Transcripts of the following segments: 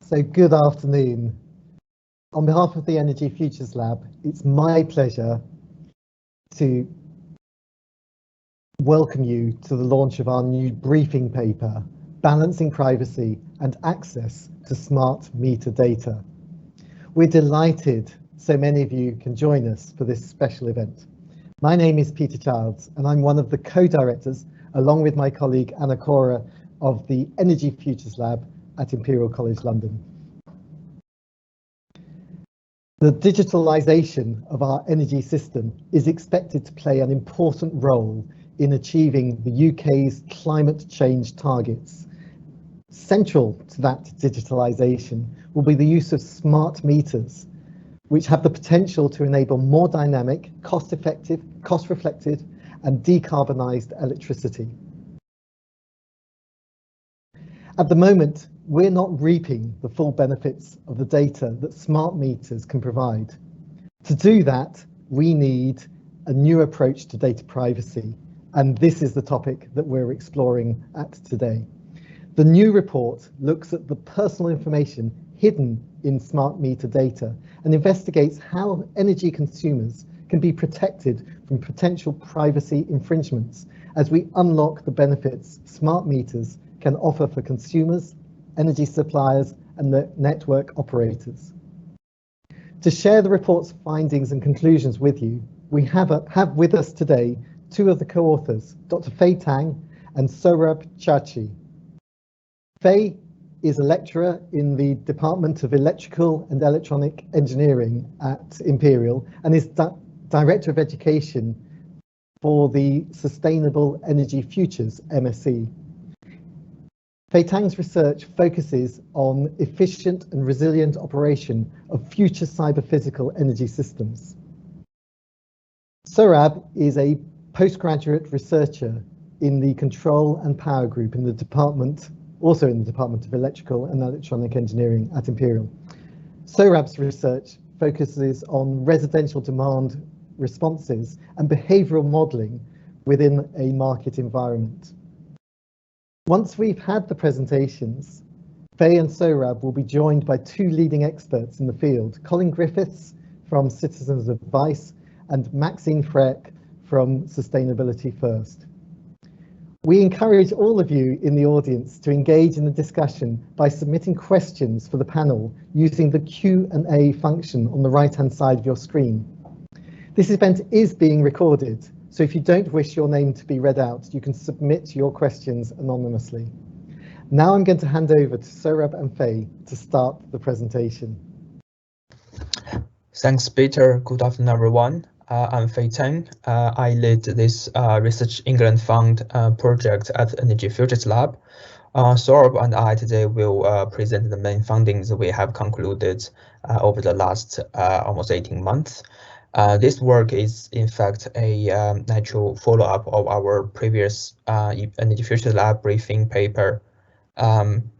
So good afternoon. On behalf of the Energy Futures Lab, it's my pleasure to welcome you to the launch of our new briefing paper, Balancing Privacy and Access to Smart Meter Data. We're delighted so many of you can join us for this special event. My name is Peter Childs, and I'm one of the co-directors, along with my colleague Anna Cora, of the Energy Futures Lab at Imperial College London. The digitalisation of our energy system is expected to play an important role in achieving the UK's climate change targets. Central to that digitalisation will be the use of smart meters, which have the potential to enable more dynamic, cost-effective, cost-reflective and decarbonised electricity. At the moment, we're not reaping the full benefits of the data that smart meters can provide. To do that, we need a new approach to data privacy, and this is the topic that we're exploring at today. The new report looks at the personal information hidden in smart meter data and investigates how energy consumers can be protected from potential privacy infringements as we unlock the benefits smart meters can offer for consumers, energy suppliers and the network operators. To share the report's findings and conclusions with you, we have with us today two of the co-authors, Dr. Teng and Saurab Chhachhi. Faye is a lecturer in the Department of Electrical and Electronic Engineering at Imperial and is Director of Education for the Sustainable Energy Futures MSc. Faye Teng's research focuses on efficient and resilient operation of future cyber-physical energy systems. Saurab is a postgraduate researcher in the Control and Power Group in the Department, also in the Department of Electrical and Electronic Engineering at Imperial. Saurab's research focuses on residential demand responses and behavioural modelling within a market environment. Once we've had the presentations, Faye and Saurab will be joined by two leading experts in the field, Colin Griffiths from Citizens Advice and Maxine Freck from Suitability First. We encourage all of you in the audience to engage in the discussion by submitting questions for the panel using the Q&A function on the right-hand side of your screen. This event is being recorded, so if you don't wish your name to be read out, you can submit your questions anonymously. Now I'm going to hand over to Saurab and Faye to start the presentation. Thanks, Peter. Good afternoon, everyone. I'm Faye Teng. I lead this Research England Fund project at Energy Futures Lab. Saurab and I today will present the main findings we have concluded over the last almost 18 months. This work is, in fact, a natural follow-up of our previous Energy Futures Lab briefing paper on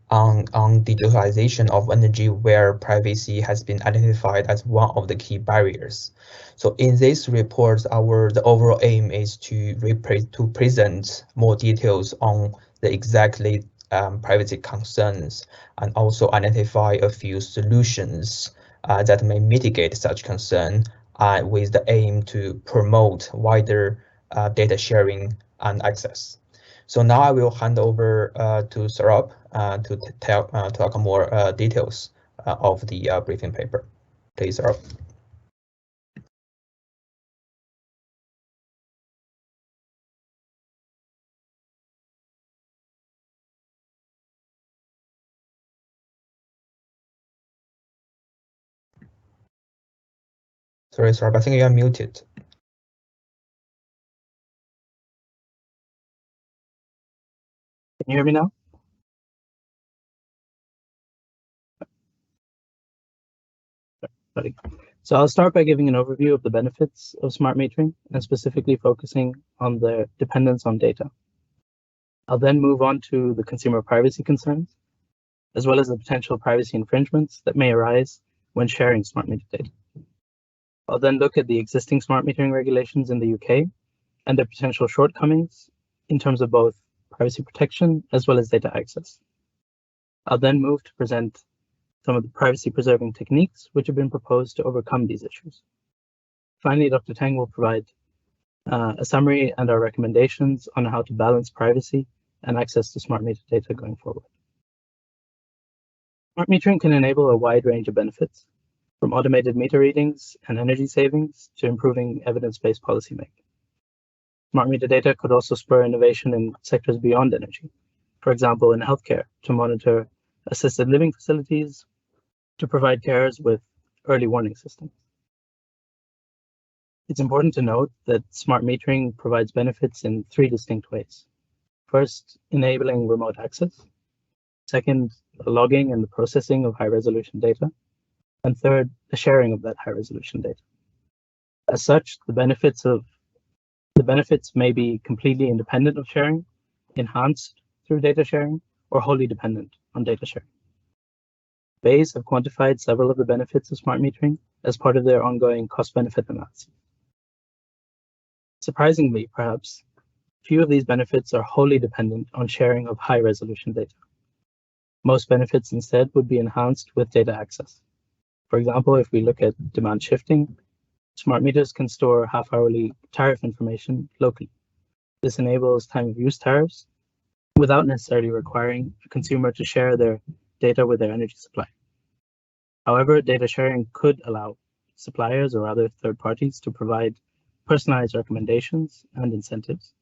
digitalization of energy, where privacy has been identified as one of the key barriers. So in this report, the overall aim is to present more details on the exactly privacy concerns and also identify a few solutions that may mitigate such concern with the aim to promote wider data sharing and access. So now I will hand over to Saurab to talk more details of the briefing paper. Please, Saurab. Sorry, Saurab, I think you are muted. Can you hear me now? Sorry. So I'll start by giving an overview of the benefits of smart metering and specifically focusing on the dependence on data. I'll then move on to the consumer privacy concerns, as well as the potential privacy infringements that may arise when sharing smart meter data. I'll then look at the existing smart metering regulations in the UK and their potential shortcomings in terms of both privacy protection as well as data access. I'll then move to present some of the privacy-preserving techniques which have been proposed to overcome these issues. Finally, Dr. Teng will provide a summary and our recommendations on how to balance privacy and access to smart meter data going forward. Smart metering can enable a wide range of benefits, from automated meter readings and energy savings to improving evidence-based policymaking. Smart meter data could also spur innovation in sectors beyond energy, for example, in healthcare, to monitor assisted living facilities, to provide carers with early warning systems. It's important to note that smart metering provides benefits in three distinct ways. First, enabling remote access. Second, the logging and the processing of high-resolution data. And third, the sharing of that high-resolution data. As such, the benefits may be completely independent of sharing, enhanced through data sharing, or wholly dependent on data sharing. BEIs have quantified several of the benefits of smart metering as part of their ongoing cost-benefit analysis. Surprisingly, perhaps, few of these benefits are wholly dependent on sharing of high-resolution data. Most benefits instead would be enhanced with data access. For example, if we look at demand shifting, smart meters can store half-hourly tariff information locally. This enables time-of-use tariffs without necessarily requiring a consumer to share their data with their energy supply. However, data sharing could allow suppliers or other third parties to provide personalized recommendations and incentives.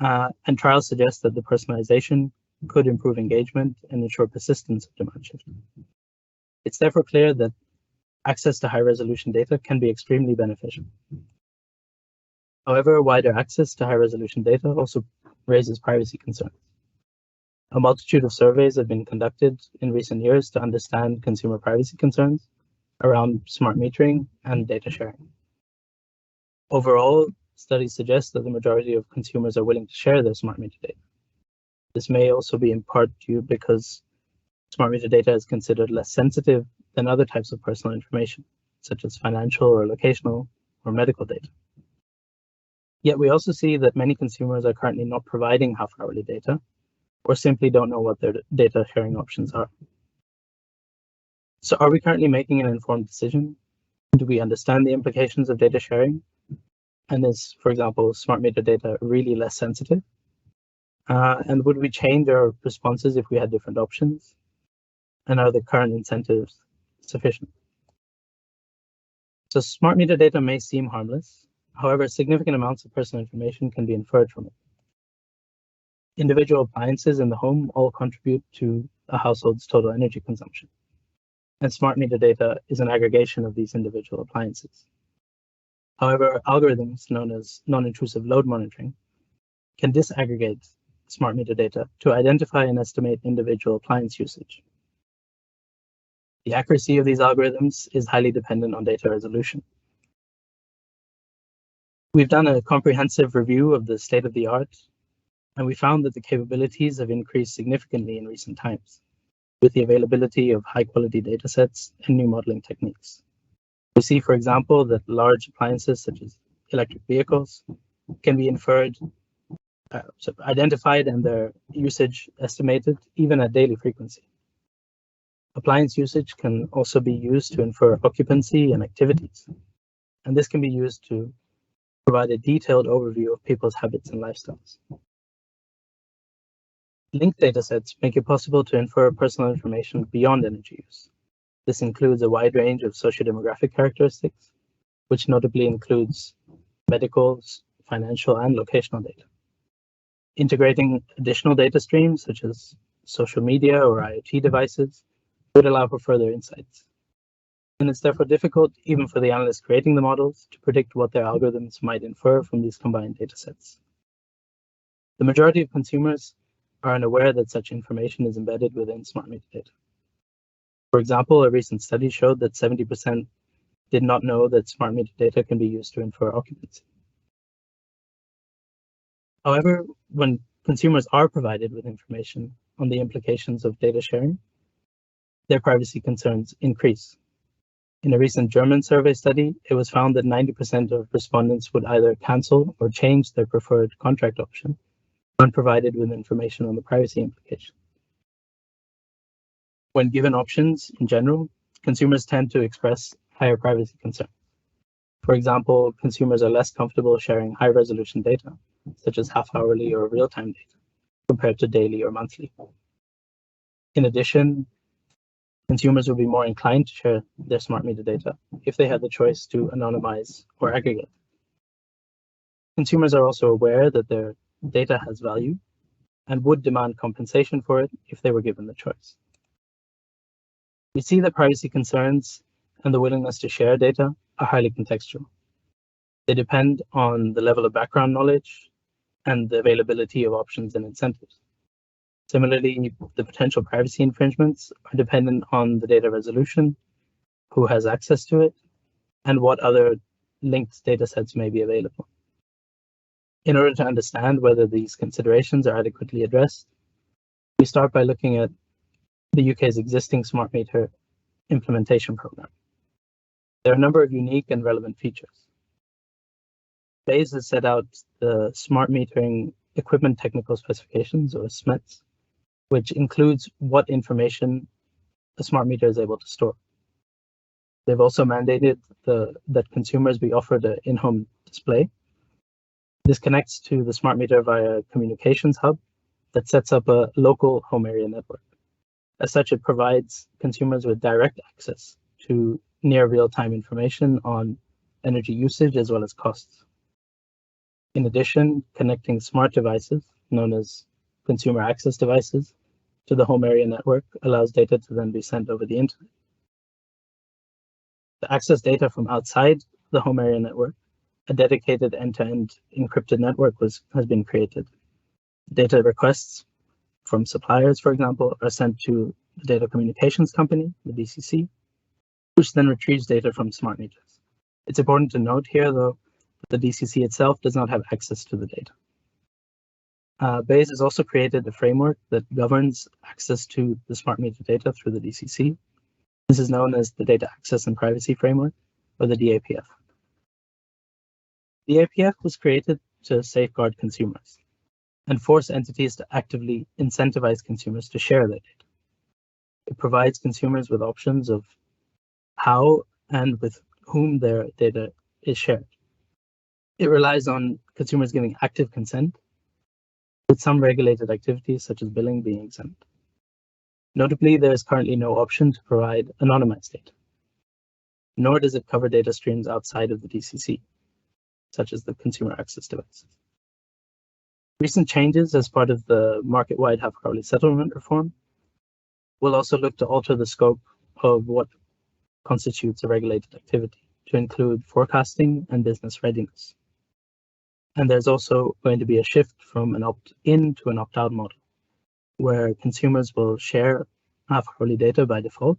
And trials suggest that the personalization could improve engagement and ensure persistence of demand shifting. It's therefore clear that access to high-resolution data can be extremely beneficial. However, wider access to high-resolution data also raises privacy concerns. A multitude of surveys have been conducted in recent years to understand consumer privacy concerns around smart metering and data sharing. Overall, studies suggest that the majority of consumers are willing to share their smart meter data. This may also be in part due because smart meter data is considered less sensitive than other types of personal information, such as financial or locational or medical data. Yet we also see that many consumers are currently not providing half-hourly data or simply don't know what their data sharing options are. So are we currently making an informed decision? Do we understand the implications of data sharing? And is, for example, smart meter data really less sensitive? And would we change our responses if we had different options? And are the current incentives sufficient? So smart meter data may seem harmless. However, significant amounts of personal information can be inferred from it. Individual appliances in the home all contribute to a household's total energy consumption. And smart meter data is an aggregation of these individual appliances. However, algorithms known as non-intrusive load monitoring can disaggregate smart meter data to identify and estimate individual appliance usage. The accuracy of these algorithms is highly dependent on data resolution. We've done a comprehensive review of the state of the art, and we found that the capabilities have increased significantly in recent times, with the availability of high-quality datasets and new modeling techniques. We see, for example, that large appliances such as electric vehicles can be identified and their usage estimated even at daily frequency. Appliance usage can also be used to infer occupancy and activities, and this can be used to provide a detailed overview of people's habits and lifestyles. Linked datasets make it possible to infer personal information beyond energy use. This includes a wide range of socio-demographic characteristics, which notably includes medical, financial, and locational data. Integrating additional data streams, such as social media or IoT devices, would allow for further insights. And it's therefore difficult, even for the analysts creating the models, to predict what their algorithms might infer from these combined datasets. The majority of consumers are unaware that such information is embedded within smart meter data. For example, a recent study showed that 70% did not know that smart meter data can be used to infer occupancy. However, when consumers are provided with information on the implications of data sharing, their privacy concerns increase. In a recent German survey study, it was found that 90% of respondents would either cancel or change their preferred contract option when provided with information on the privacy implication. When given options in general, consumers tend to express higher privacy concerns. For example, consumers are less comfortable sharing high-resolution data, such as half-hourly or real-time data, compared to daily or monthly. In addition, consumers will be more inclined to share their smart meter data if they had the choice to anonymize or aggregate. Consumers are also aware that their data has value and would demand compensation for it if they were given the choice. We see that privacy concerns and the willingness to share data are highly contextual. They depend on the level of background knowledge and the availability of options and incentives. Similarly, the potential privacy infringements are dependent on the data resolution, who has access to it, and what other linked datasets may be available. In order to understand whether these considerations are adequately addressed, we start by looking at the UK's existing smart meter implementation program. There are a number of unique and relevant features. BEIS has set out the smart metering equipment technical specifications, or SMIPs, which includes what information a smart meter is able to store. They've also mandated that consumers be offered an in-home display. This connects to the smart meter via a communications hub that sets up a local home area network. As such, it provides consumers with direct access to near real-time information on energy usage as well as costs. In addition, connecting smart devices, known as consumer access devices, to the home area network allows data to then be sent over the internet. To access data from outside the home area network, a dedicated end-to-end encrypted network has been created. Data requests from suppliers, for example, are sent to the data communications company, the DCC, which then retrieves data from smart meters. It's important to note here, though, that the DCC itself does not have access to the data. BEIS has also created a framework that governs access to the smart meter data through the DCC. This is known as the Data Access and Privacy Framework, or the DAPF. The DAPF was created to safeguard consumers and force entities to actively incentivize consumers to share their data. It provides consumers with options of how and with whom their data is shared. It relies on consumers giving active consent, with some regulated activities such as billing being exempt. Notably, there is currently no option to provide anonymized data, nor does it cover data streams outside of the DCC, such as the consumer access devices. Recent changes as part of the market-wide half-hourly settlement reform will also look to alter the scope of what constitutes a regulated activity to include forecasting and business readiness. And there's also going to be a shift from an opt-in to an opt-out model, where consumers will share half-hourly data by default,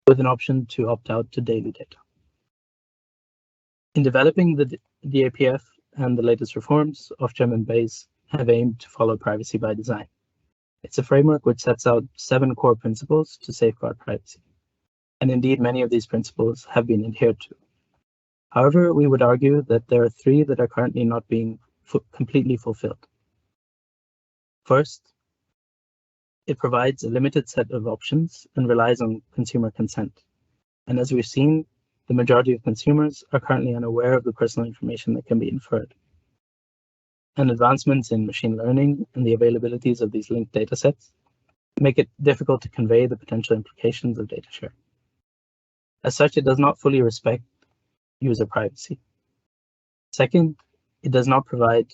with an option to opt out to daily data. In developing the DAPF and the latest reforms, Ofgem and BEIS have aimed to follow privacy by design. It's a framework which sets out 7 core principles to safeguard privacy. And indeed, many of these principles have been adhered to. However, we would argue that there are 3 that are currently not being completely fulfilled. First, it provides a limited set of options and relies on consumer consent. And as we've seen, the majority of consumers are currently unaware of the personal information that can be inferred. And advancements in machine learning and the availabilities of these linked datasets make it difficult to convey the potential implications of data sharing. As such, it does not fully respect user privacy. Second, it does not provide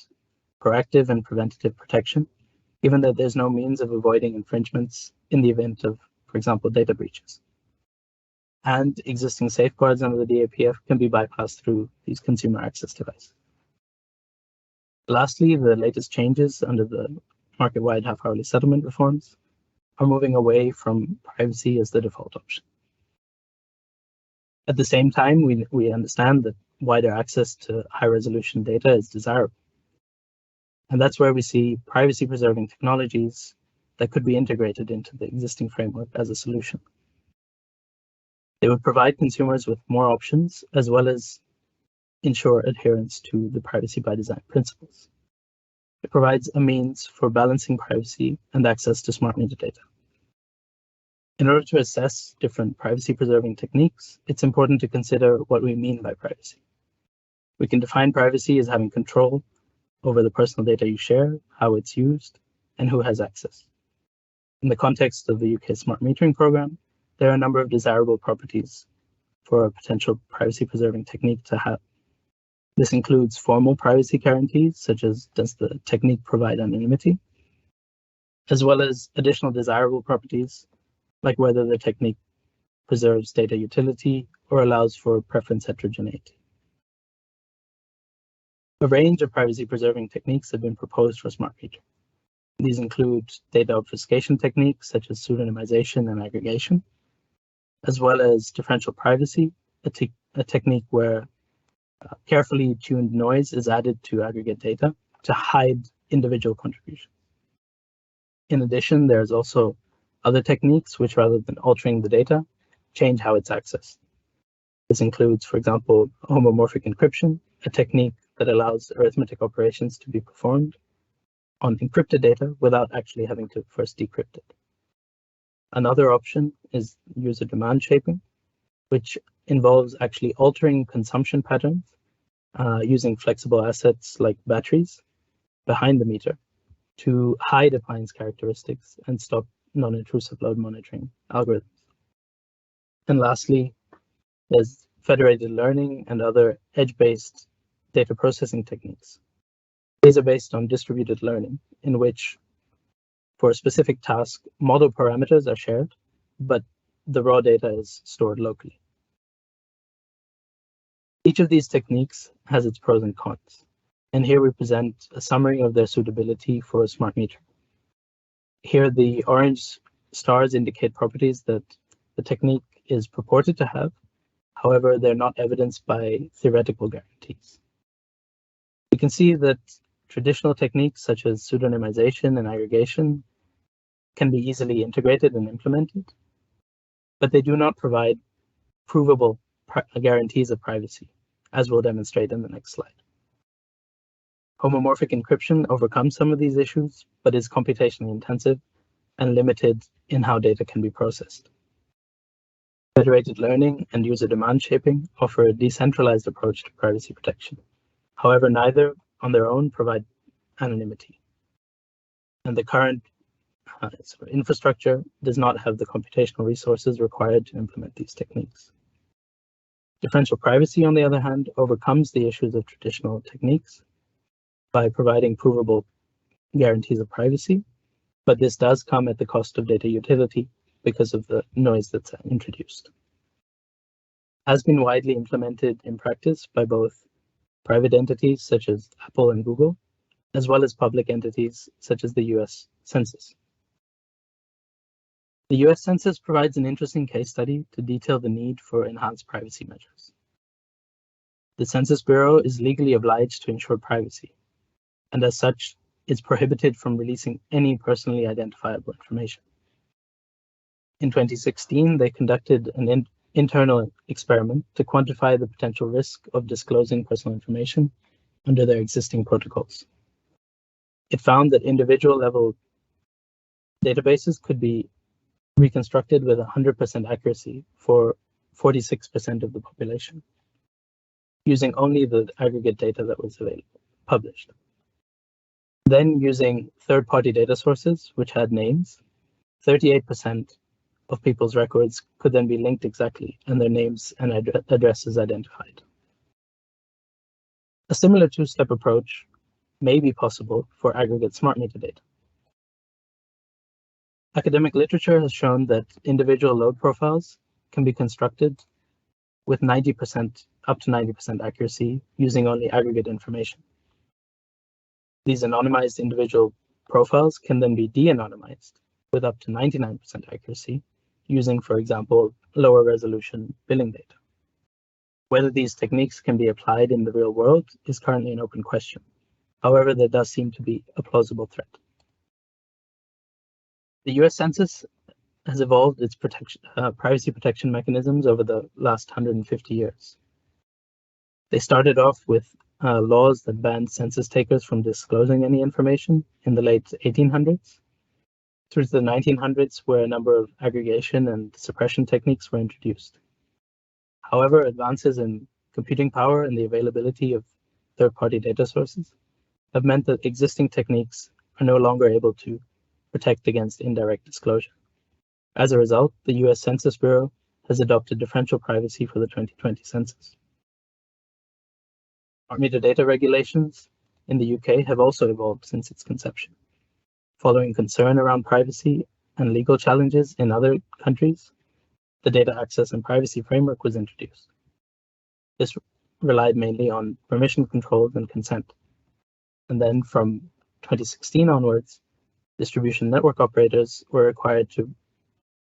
proactive and preventative protection, given that there's no means of avoiding infringements in the event of, for example, data breaches. And existing safeguards under the DAPF can be bypassed through these consumer access devices. Lastly, the latest changes under the market-wide half-hourly settlement reforms are moving away from privacy as the default option. At the same time, we understand that wider access to high-resolution data is desirable. And that's where we see privacy-preserving technologies that could be integrated into the existing framework as a solution. They would provide consumers with more options, as well as ensure adherence to the privacy by design principles. It provides a means for balancing privacy and access to smart meter data. In order to assess different privacy-preserving techniques, it's important to consider what we mean by privacy. We can define privacy as having control over the personal data you share, how it's used, and who has access. In the context of the UK smart metering program, there are a number of desirable properties for a potential privacy-preserving technique to have. This includes formal privacy guarantees, such as does the technique provide anonymity, as well as additional desirable properties, like whether the technique preserves data utility or allows for preference heterogeneity. A range of privacy-preserving techniques have been proposed for smart metering. These include data obfuscation techniques such as pseudonymization and aggregation, as well as differential privacy, a technique where carefully tuned noise is added to aggregate data to hide individual contributions. In addition, there's also other techniques which, rather than altering the data, change how it's accessed. This includes, for example, homomorphic encryption, a technique that allows arithmetic operations to be performed on encrypted data without actually having to first decrypt it. Another option is user demand shaping, which involves actually altering consumption patterns using flexible assets like batteries behind the meter to hide appliance characteristics and stop non-intrusive load monitoring algorithms. And lastly, there's federated learning and other edge-based data processing techniques. These are based on distributed learning, in which for a specific task, model parameters are shared, but the raw data is stored locally. Each of these techniques has its pros and cons, and here we present a summary of their suitability for a smart meter. Here, the orange stars indicate properties that the technique is purported to have. However, they're not evidenced by theoretical guarantees. You can see that traditional techniques such as pseudonymization and aggregation can be easily integrated and implemented, but they do not provide provable guarantees of privacy, as we'll demonstrate in the next slide. Homomorphic encryption overcomes some of these issues, but is computationally intensive and limited in how data can be processed. Federated learning and user demand shaping offer a decentralized approach to privacy protection. However, neither on their own provide anonymity. And the current infrastructure does not have the computational resources required to implement these techniques. Differential privacy, on the other hand, overcomes the issues of traditional techniques by providing provable guarantees of privacy, but this does come at the cost of data utility because of the noise that's introduced. Has been widely implemented in practice by both private entities such as Apple and Google, as well as public entities such as the US Census. The US Census provides an interesting case study to detail the need for enhanced privacy measures. The Census Bureau is legally obliged to ensure privacy, and as such, is prohibited from releasing any personally identifiable information. In 2016, they conducted an internal experiment to quantify the potential risk of disclosing personal information under their existing protocols. It found that individual level databases could be reconstructed with 100% accuracy for 46% of the population, using only the aggregate data that was published. Then, using third-party data sources, which had names, 38% of people's records could then be linked exactly and their names and addresses identified. A similar two-step approach may be possible for aggregate smart meter data. Academic literature has shown that individual load profiles can be constructed with up to 90% accuracy using only aggregate information. These anonymized individual profiles can then be de-anonymized with up to 99% accuracy using, for example, lower resolution billing data. Whether these techniques can be applied in the real world is currently an open question. However, there does seem to be a plausible threat. The US Census has evolved its privacy protection mechanisms over the last 150 years. They started off with laws that banned census takers from disclosing any information in the late 1800s. through the 1900s, where a number of aggregation and suppression techniques were introduced. However, advances in computing power and the availability of third-party data sources have meant that existing techniques are no longer able to protect against indirect disclosure. As a result, the US Census Bureau has adopted differential privacy for the 2020 census. Smart meter data regulations in the UK have also evolved since its conception. Following concern around privacy and legal challenges in other countries, the Data Access and Privacy Framework was introduced. This relied mainly on permission controls and consent. And then from 2016 onwards, distribution network operators were required to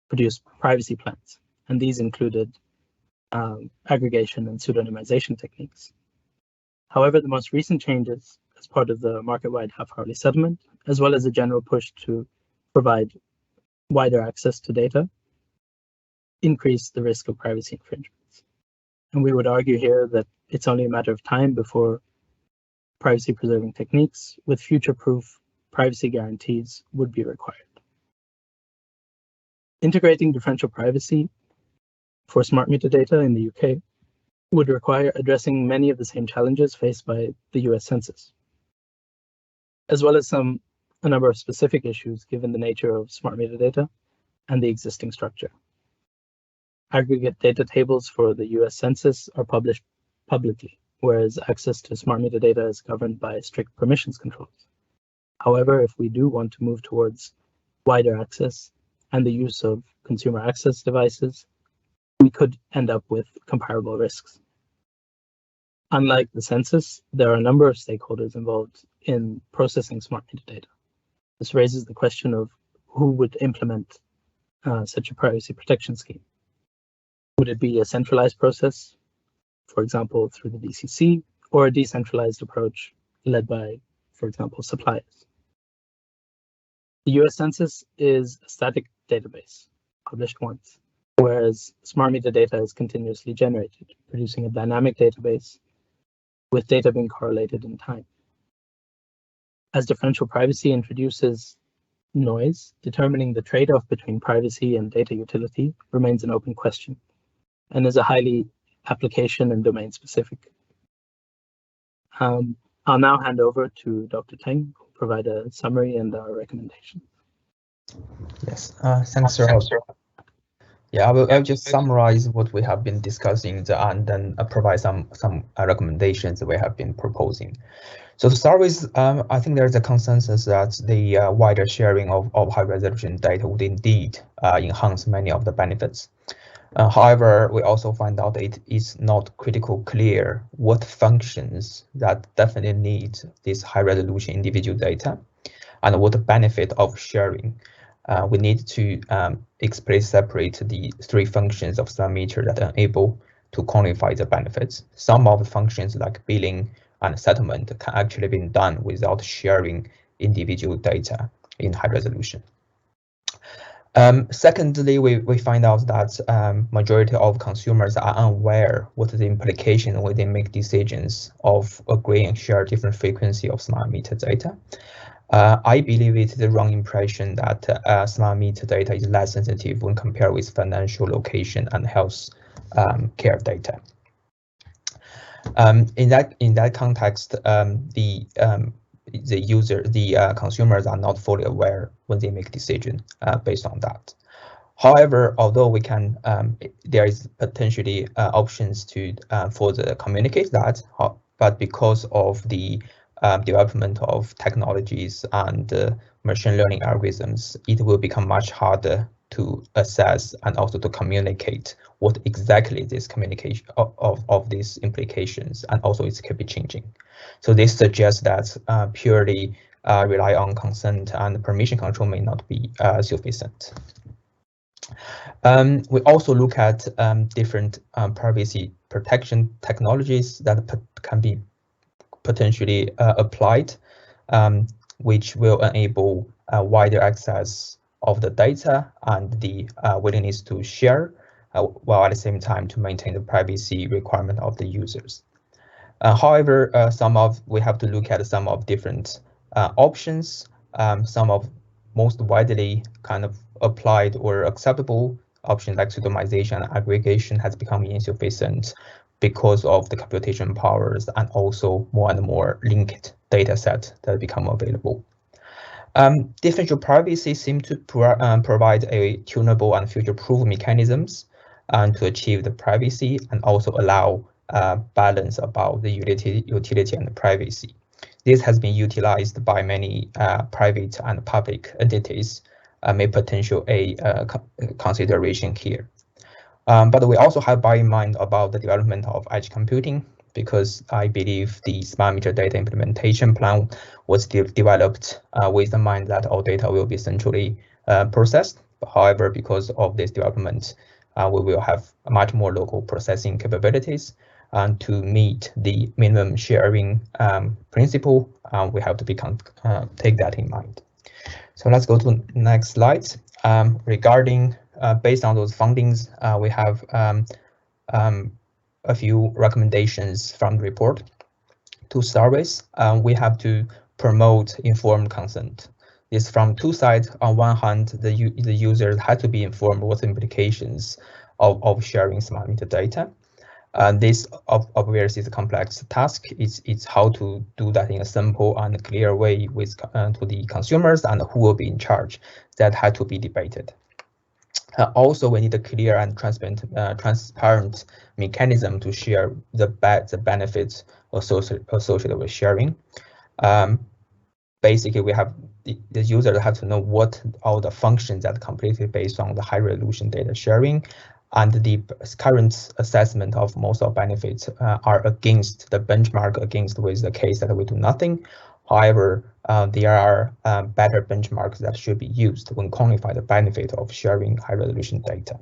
produce privacy plans, and these included aggregation and pseudonymization techniques. However, the most recent changes as part of the market-wide half-hourly settlement, as well as a general push to provide wider access to data, increase the risk of privacy infringements. And we would argue here that it's only a matter of time before privacy-preserving techniques with future-proof privacy guarantees would be required. Integrating differential privacy for smart meter data in the UK would require addressing many of the same challenges faced by the US Census, as well as a number of specific issues given the nature of smart meter data and the existing structure. Aggregate data tables for the US Census are published publicly, whereas access to smart meter data is governed by strict permissions controls. However, if we do want to move towards wider access and the use of consumer access devices, we could end up with comparable risks. Unlike the census, there are a number of stakeholders involved in processing smart meter data. This raises the question of who would implement such a privacy protection scheme. Would it be a centralized process, for example, through the DCC, or a decentralized approach led by, for example, suppliers? The US Census is a static database, published once, whereas smart meter data is continuously generated, producing a dynamic database with data being correlated in time. As differential privacy introduces noise, determining the trade-off between privacy and data utility remains an open question and is a highly application and domain specific. I'll now hand over to Dr. Teng, who will provide a summary and our recommendation. Yes, thanks, Saurab. Yeah, I'll just summarize what we have been discussing and then provide some recommendations that we have been proposing. So to start with, I think there's a consensus that the wider sharing of high-resolution data would indeed enhance many of the benefits. However, we also find out it is not critically clear what functions that definitely need this high-resolution individual data and what the benefit of sharing. We need to explicitly separate the three functions of smart meter that are able to quantify the benefits. Some of the functions like billing and settlement can actually be done without sharing individual data in high resolution. Secondly, we find out that majority of consumers are unaware what the implication when they make decisions of agreeing and share different frequency of smart meter data. I believe it is the wrong impression that smart meter data is less sensitive when compared with financial, location, and health care data. In that context, the consumers are not fully aware when they make decision based on that. However, although we can, there is potentially options to further communicate that, but because of the development of technologies and machine learning algorithms, it will become much harder to assess and also to communicate what exactly this communication of these implications, and also it can be changing. So this suggests that purely rely on consent and permission control may not be sufficient. We also look at different privacy protection technologies that can be potentially applied, which will enable wider access of the data and the willingness to share, while at the same time to maintain the privacy requirement of the users. However, we have to look at some of different options. Some of most widely kind of applied or acceptable option like pseudonymization and aggregation has become insufficient because of the computation powers and also more and more linked data set that become available. Differential privacy seems to provide a tunable and future-proof mechanisms to achieve the privacy and also allow balance about the utility and the privacy. This has been utilized by many private and public entities, may potential consideration here. But we also have bear in mind about the development of edge computing, because I believe the smart meter data implementation plan was developed with the mind that all data will be centrally processed. However, because of this development, we will have much more local processing capabilities. And to meet the minimum sharing principle, we have to take that in mind. So let's go to next slide. Regarding based on those findings, we have a few recommendations from the report. To start with, we have to promote informed consent. It's from two sides. On one hand, the users have to be informed what the implications of sharing smart meter data. This obviously is a complex task. It's how to do that in a simple and clear way with to the consumers and who will be in charge. That had to be debated. Also, we need a clear and transparent mechanism to share the benefits associated with sharing. Basically, we have the user have to know what all the functions that are completely based on the high resolution data sharing, and the current assessment of most of benefits are against the benchmark against with the case that we do nothing. However, there are better benchmarks that should be used when quantify the benefit of sharing high resolution data.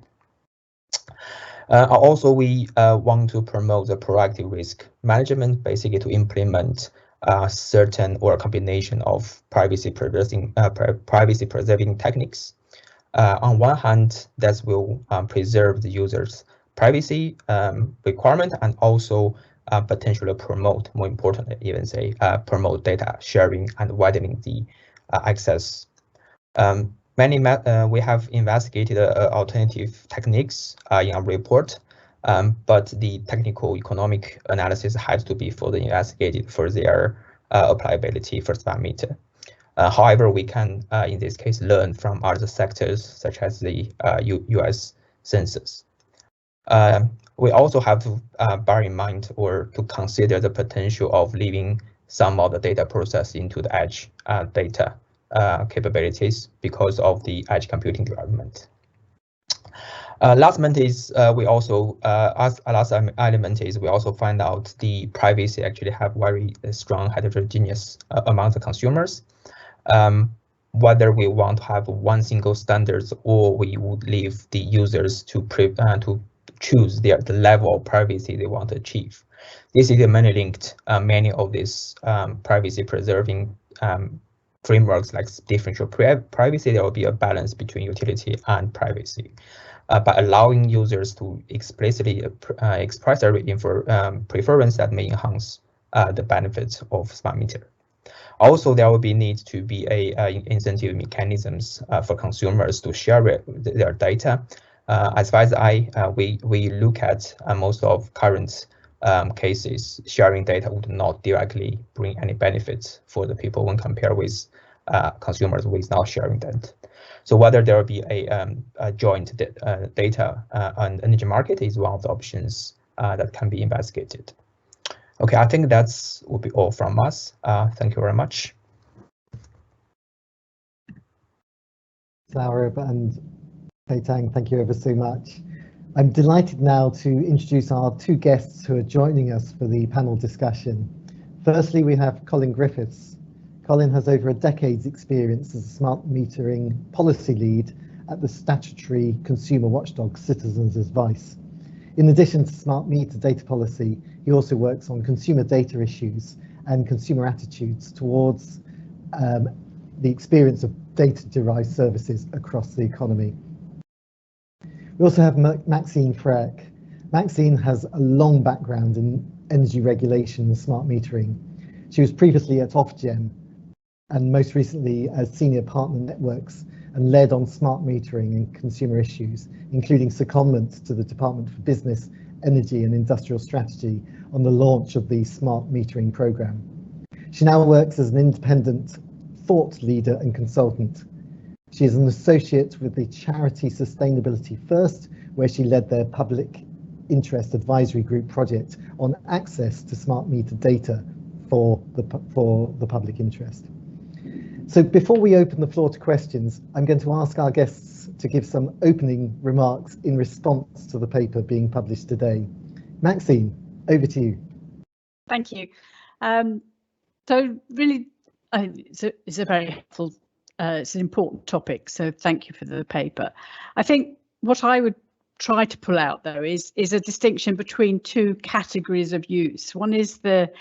Also, we want to promote the proactive risk management, basically to implement certain or a combination of privacy preserving techniques. On one hand, that will preserve the user's privacy requirement and also potentially promote, more importantly, even say promote data sharing and widening the access. We have investigated alternative techniques in our report, but the technical economic analysis has to be further investigated for their applicability for smart meter. However, we can, in this case, learn from other sectors such as the US Census. We also have to bear in mind or to consider the potential of leaving some of the data process into the edge data capabilities because of the edge computing development. Last element is we also find out the privacy actually have very strong heterogeneous among the consumers. Whether we want to have one single standards or we would leave the users to choose the level of privacy they want to achieve. This is mainly linked many of these privacy preserving frameworks like differential privacy. There will be a balance between utility and privacy. By allowing users to explicitly express their preference that may enhance the benefits of smart meter. Also, there will be need to be a incentive mechanisms for consumers to share their data. As far as we look at most of current cases, sharing data would not directly bring any benefits for the people when compared with consumers without sharing that. So whether there will be a joint data and energy market is one of the options that can be investigated. Okay, I think that's will be all from us. Thank you very much. Saurab and Teng, thank you ever so much. I'm delighted now to introduce our two guests who are joining us for the panel discussion. Firstly, we have Colin Griffiths. Colin has over a decade's experience as a smart metering policy lead at the statutory consumer watchdog Citizens Advice. In addition to smart meter data policy, he also works on consumer data issues and consumer attitudes towards the experience of data-derived services across the economy. We also have Maxine Freck. Maxine has a long background in energy regulation and smart metering. She was previously at Ofgem, and most recently as Senior Partner Networks, and led on smart metering and consumer issues, including secondment to the Department for Business, Energy and Industrial Strategy on the launch of the smart metering programme. She now works as an independent thought leader and consultant. She is an associate with the charity Suitability First, where she led their public interest advisory group project on access to smart meter data for the public interest. So before we open the floor to questions, I'm going to ask our guests to give some opening remarks in response to the paper being published today. Maxine, over to you. Thank you. So really, it's a very helpful, it's an important topic, so thank you for the paper. I think what I would try to pull out though is a distinction between two categories of use. One is the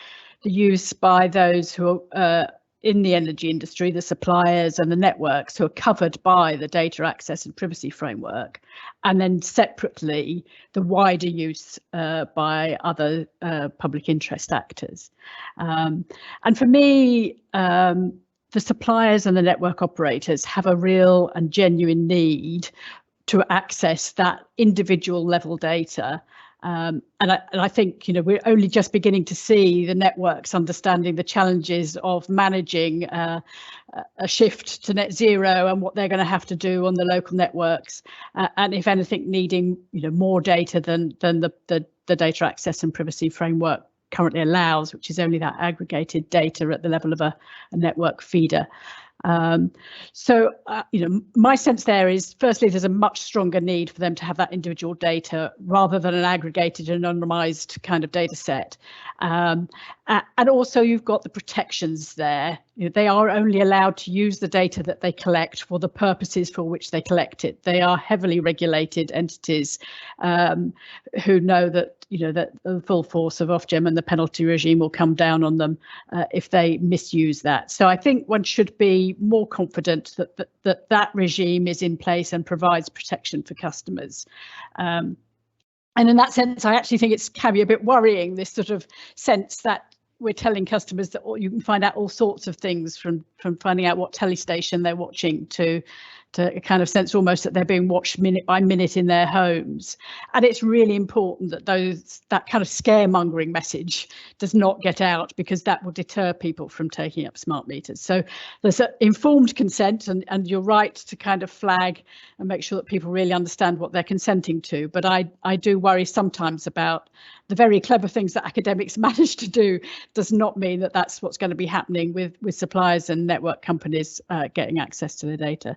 use by those who are in the energy industry, the suppliers and the networks who are covered by the data access and privacy framework, and then separately the wider use by other public interest actors. And for me, the suppliers and the network operators have a real and genuine need to access that individual level data. And I think, you know, we're only just beginning to see the networks understanding the challenges of managing a shift to net zero and what they're going to have to do on the local networks, and if anything, needing, you know, more data than the data access and privacy framework currently allows, which is only that aggregated data at the level of a network feeder. You know, my sense there is, firstly, there's a much stronger need for them to have that individual data rather than an aggregated and anonymized kind of data set. And also you've got the protections there. You know, they are only allowed to use the data that they collect for the purposes for which they collect it. They are heavily regulated entities who know that, you know, that the full force of Ofgem and the penalty regime will come down on them if they misuse that. So I think one should be more confident that that regime is in place and provides protection for customers. And in that sense, I actually think it can be a bit worrying, this sort of sense that we're telling customers that you can find out all sorts of things from finding out what telly station they're watching to a kind of sense almost that they're being watched minute by minute in their homes. And it's really important that that kind of scaremongering message does not get out, because that will deter people from taking up smart meters. So there's an informed consent, and you're right to kind of flag and make sure that people really understand what they're consenting to. But I do worry sometimes about the very clever things that academics manage to do does not mean that that's what's going to be happening with suppliers and network companies getting access to the data.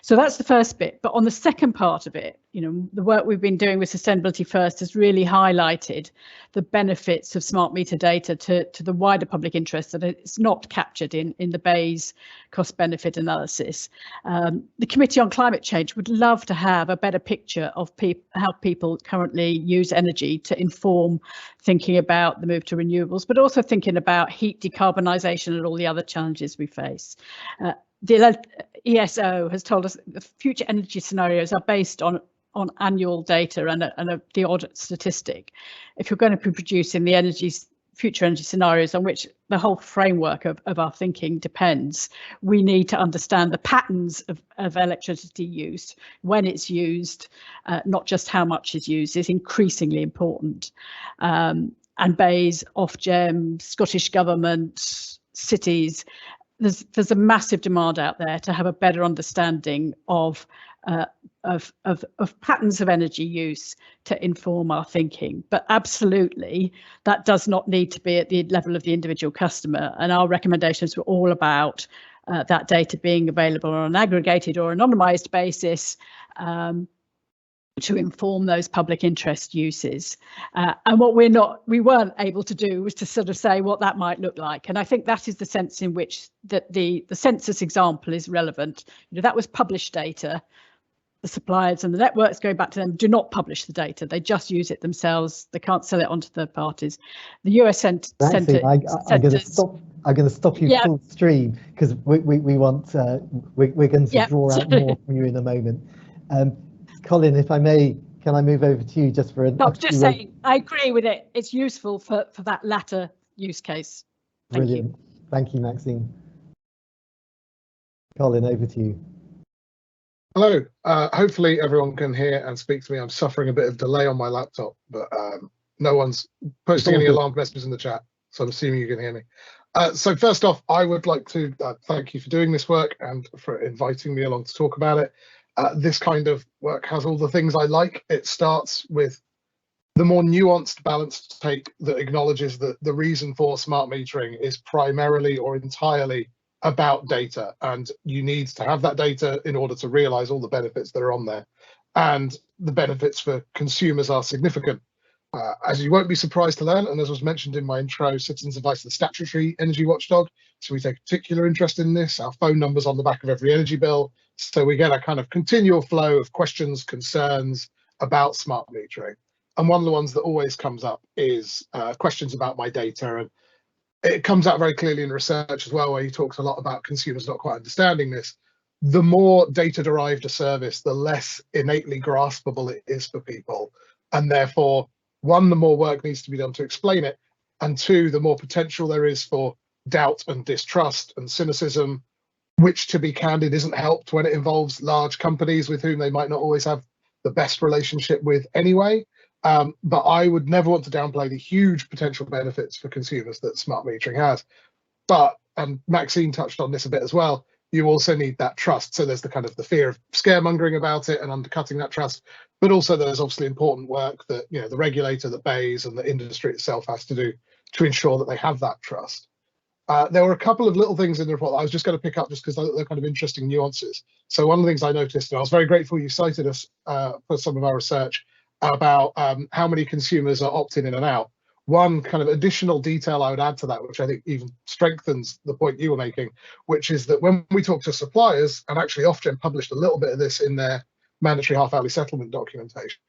So that's the first bit. But on the second part of it, you know, the work we've been doing with Suitability First has really highlighted the benefits of smart meter data to the wider public interest that it's not captured in the BEIS cost benefit analysis. The Committee on Climate Change would love to have a better picture of how people currently use energy to inform thinking about the move to renewables, but also thinking about heat decarbonisation and all the other challenges we face. The ESO has told us that the future energy scenarios are based on annual data and the odd statistic. If you're going to be producing the future energy scenarios on which the whole framework of our thinking depends, we need to understand the patterns of electricity use, when it's used, not just how much is used, is increasingly important. And BEIS, Ofgem, Scottish Government, cities, there's a massive demand out there to have a better understanding of patterns of energy use to inform our thinking. But absolutely, that does not need to be at the level of the individual customer. And our recommendations were all about that data being available on an aggregated or anonymized basis to inform those public interest uses. And what we weren't able to do was to sort of say what that might look like. And I think that is the sense in which the Census example is relevant. You know, that was published data. The suppliers and the networks, going back to them, do not publish the data. They just use it themselves. They can't sell it onto third parties. The US Census. I'm going to stop you full stream, because we're going to draw out more from you in a moment. Colin, if I may, can I move over to you just for a... No, just saying, I agree with it. It's useful for that latter use case. Brilliant. Thank you, Maxine. Colin, over to you. Hello. Hopefully everyone can hear and speak to me. I'm suffering a bit of delay on my laptop, but no one's posting any alarm messages in the chat, so I'm assuming you can hear me. So first off, I would like to thank you for doing this work and for inviting me along to talk about it. This kind of work has all the things I like. It starts with the more nuanced, balanced take that acknowledges that the reason for smart metering is primarily or entirely about data, and you need to have that data in order to realize all the benefits that are on there. And the benefits for consumers are significant. As you won't be surprised to learn, and as was mentioned in my intro, Citizens Advice, the statutory energy watchdog, so we take a particular interest in this. Our phone number's on the back of every energy bill, so we get a kind of continual flow of questions, concerns about smart metering. And one of the ones that always comes up is questions about my data, and it comes out very clearly in research as well, where he talks a lot about consumers not quite understanding this. The more data derived a service, the less innately graspable it is for people. And therefore, one, the more work needs to be done to explain it. And two, the more potential there is for doubt and distrust and cynicism, which, to be candid, isn't helped when it involves large companies with whom they might not always have the best relationship with anyway. But I would never want to downplay the huge potential benefits for consumers that smart metering has. But, and Maxine touched on this a bit as well, you also need that trust. So there's the kind of the fear of scaremongering about it and undercutting that trust. But also there's obviously important work that, you know, the regulator, that BEIS and the industry itself has to do to ensure that they have that trust. There were a couple of little things in the report that I was just going to pick up just because they're kind of interesting nuances. So one of the things I noticed, and I was very grateful you cited us for some of our research about how many consumers are opting in and out. One kind of additional detail I would add to that, which I think even strengthens the point you were making, which is that when we talk to suppliers, and actually Ofgem published a little bit of this in their mandatory half-hourly settlement documentation,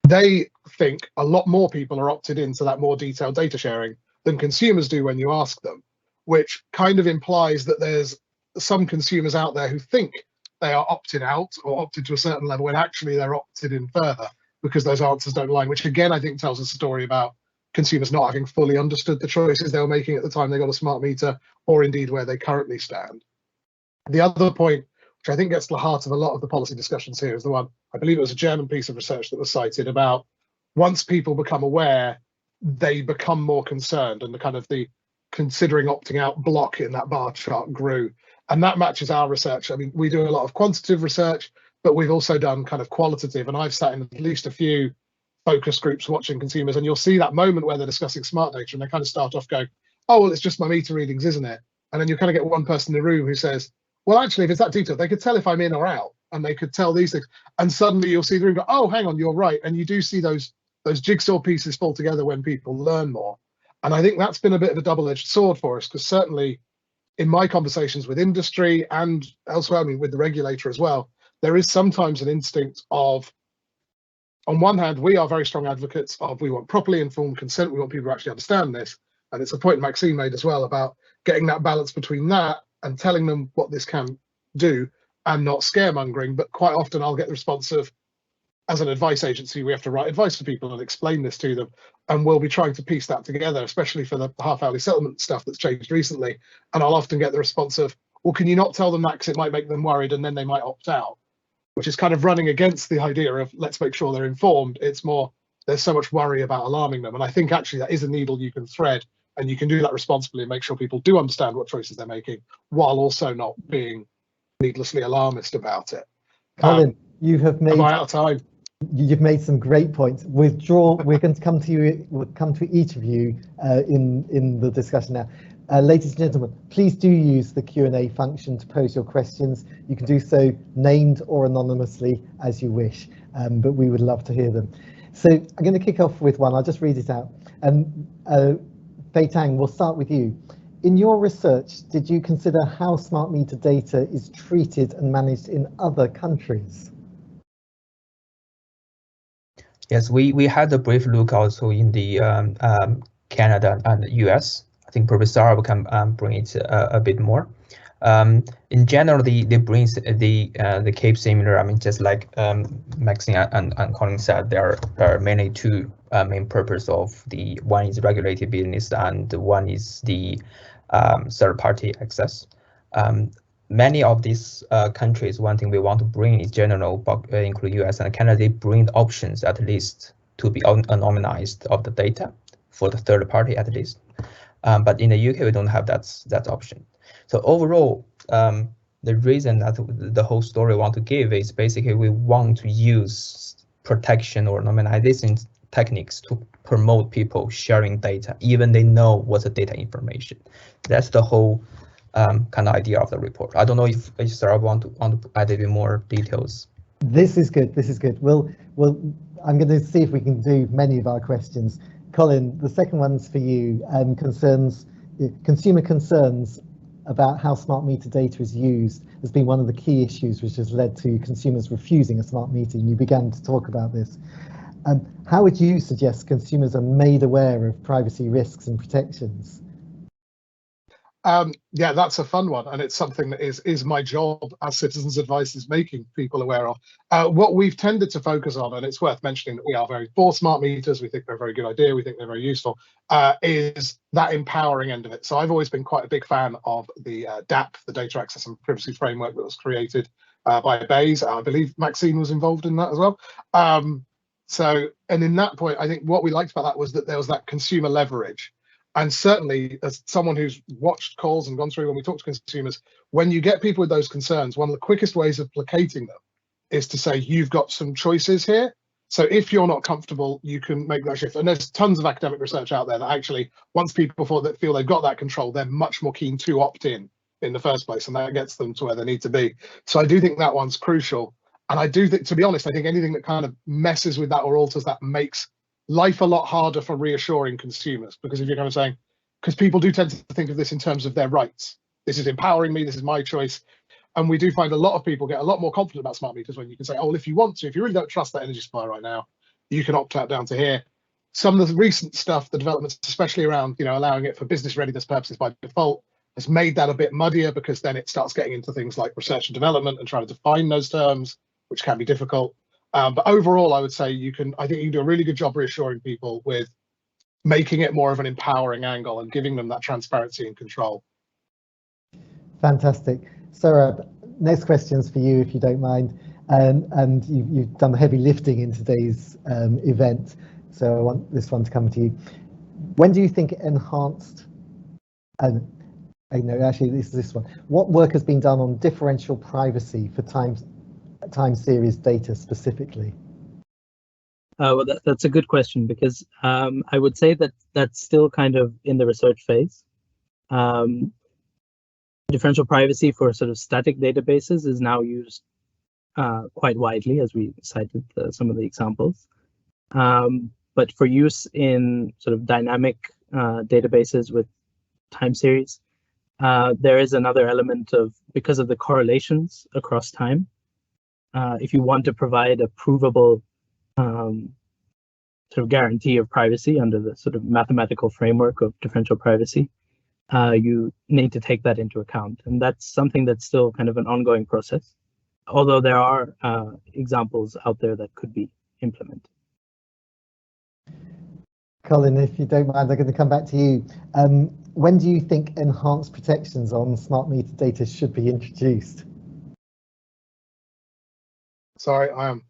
they think a lot more people are opted into that more detailed data sharing than consumers do when you ask them, which kind of implies that there's some consumers out there who think they are opted out or opted to a certain level when actually they're opted in further, because those answers don't align, which again, I think tells a story about consumers not having fully understood the choices they were making at the time they got a smart meter, or indeed where they currently stand. The other point, which I think gets to the heart of a lot of the policy discussions here, is the one, I believe it was a German piece of research that was cited about once people become aware, they become more concerned, and the kind of the considering opting out block in that bar chart grew. And that matches our research. I mean, we do a lot of quantitative research, but we've also done kind of qualitative, and I've sat in at least a few focus groups watching consumers, and you'll see that moment where they're discussing smart data and they kind of start off going, oh, well, it's just my meter readings, isn't it? And then you kind of get one person in the room who says, well, actually, if it's that detailed, they could tell if I'm in or out, and they could tell these things. And suddenly you'll see the room go, oh, hang on, you're right. And you do see those jigsaw pieces fall together when people learn more. And I think that's been a bit of a double-edged sword for us, because certainly in my conversations with industry and elsewhere, I mean, with the regulator as well, there is sometimes an instinct of, on one hand, we are very strong advocates of, we want properly informed consent, we want people to actually understand this. And it's a point Maxine made as well about getting that balance between that and telling them what this can do and not scaremongering. But quite often I'll get the response of, as an advice agency, we have to write advice for people and explain this to them. And we'll be trying to piece that together, especially for the half-hourly settlement stuff that's changed recently. And I'll often get the response of, well, can you not tell them that because it might make them worried and then they might opt out? Which is kind of running against the idea of let's make sure they're informed. It's more, there's so much worry about alarming them. And I think actually that is a needle you can thread, and you can do that responsibly and make sure people do understand what choices they're making while also not being needlessly alarmist about it. Colin, you have made. Am I out of time? You've made some great points. We're going to come to you. We'll come to each of you in the discussion now. Ladies and gentlemen, please do use the Q&A function to pose your questions. You can do so named or anonymously as you wish, but we would love to hear them. So I'm going to kick off with one. I'll just read it out. Teng, we'll start with you. In your research, did you consider how smart meter data is treated and managed in other countries? Yes, we had a brief look also in the Canada and the US. I think Professor Saurab can bring it a bit more. In general, they bring the case similar. I mean, just like Maxine and Colin said, there are mainly two main purposes of the one is regulated business and one is the third-party access. many of these countries, one thing we want to bring is general, include US and Canada, they bring the options at least to be anonymized of the data for the third party at least. But in the UK, we don't have that option. So overall, the reason that the whole story I want to give is basically we want to use protection or anonymization techniques to promote people sharing data, even they know what's the data information. That's the whole kind of idea of the report. I don't know if Saurab want to add a bit more details. This is good. This is good. I'm going to see if we can do many of our questions. Colin, the second one's for you. Consumer concerns about how smart meter data is used has been one of the key issues which has led to consumers refusing a smart meter. And you began to talk about this. How would you suggest consumers are made aware of privacy risks and protections? Yeah, that's a fun one, and it's something that is my job as Citizens Advice is making people aware of. What we've tended to focus on, and it's worth mentioning that we are very for smart meters, we think they're a very good idea, we think they're very useful, is that empowering end of it. So I've always been quite a big fan of the DAP, the Data Access and Privacy Framework that was created by Bayes. I believe Maxine was involved in that as well. And in that point, I think what we liked about that was that there was that consumer leverage. And certainly, as someone who's watched calls and gone through when we talk to consumers, when you get people with those concerns, one of the quickest ways of placating them is to say, you've got some choices here. So if you're not comfortable, you can make that shift. And there's tons of academic research out there that actually, once people feel they've got that control, they're much more keen to opt in the first place, and that gets them to where they need to be. So I do think that one's crucial. And I do think, to be honest, I think anything that kind of messes with that or alters that makes life a lot harder for reassuring consumers, because if you're kind of saying, because people do tend to think of this in terms of their rights. This is empowering me, this is my choice. And we do find a lot of people get a lot more confident about smart meters when you can say, oh, well, if you want to, if you really don't trust that energy supplier right now, you can opt out down to here. Some of the recent stuff, the developments, especially around, allowing it for business readiness purposes by default, has made that a bit muddier, because then it starts getting into things like research and development and trying to define those terms, which can be difficult. But overall, I would say I think you do a really good job reassuring people with making it more of an empowering angle and giving them that transparency and control. Fantastic. Saurab, next question's for you, if you don't mind. And you've done the heavy lifting in today's event, so I want this one to come to you. When do you think enhanced, no, actually this one. What work has been done on differential privacy for time series data specifically? Well, that's a good question, because I would say that that's still kind of in the research phase. Differential privacy for sort of static databases is now used quite widely, as we cited some of the examples. But for use in sort of dynamic databases with time series, there is another element of, because of the correlations across time, if you want to provide a provable sort of guarantee of privacy under the sort of mathematical framework of differential privacy, you need to take that into account. And that's something that's still kind of an ongoing process, although there are examples out there that could be implemented. Colin, if you don't mind, I'm going to come back to you. When do you think enhanced protections on smart meter data should be introduced? Sorry, I am.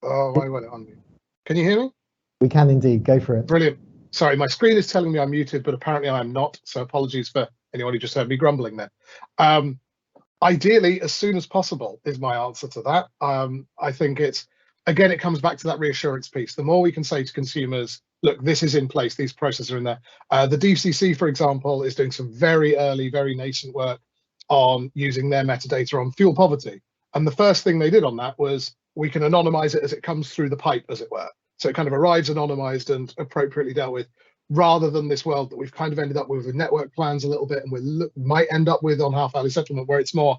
Oh, why won't it unmute? Can you hear me? We can indeed. Go for it. Brilliant. Sorry, my screen is telling me I'm muted, but apparently I am not. So apologies for anyone who just heard me grumbling there. Ideally, as soon as possible is my answer to that. I think it's, again, it comes back to that reassurance piece. The more we can say to consumers, look, this is in place, these processes are in there. The DCC, for example, is doing some very early, very nascent work on using their metadata on fuel poverty. And the first thing they did on that was, we can anonymize it as it comes through the pipe, as it were. So it kind of arrives anonymized and appropriately dealt with, rather than this world that we've kind of ended up with network plans a little bit, and we might end up with on half-hourly settlement, where it's more,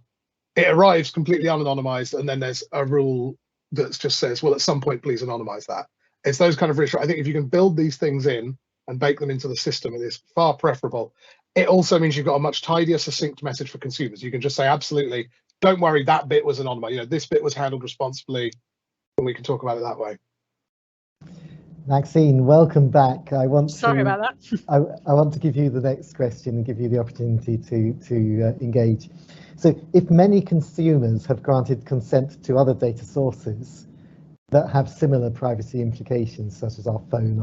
it arrives completely unanonymized, and then there's a rule that just says, well, at some point, please anonymize that. It's those kind of reassurance. I think if you can build these things in and bake them into the system, it is far preferable. It also means you've got a much tidier, succinct message for consumers. You can just say, absolutely, don't worry, that bit was anonymized. This bit was handled responsibly, and we can talk about it that way. Maxine, welcome back. Sorry about that. I want to give you the next question and give you the opportunity to engage. So if many consumers have granted consent to other data sources that have similar privacy implications, such as our phone,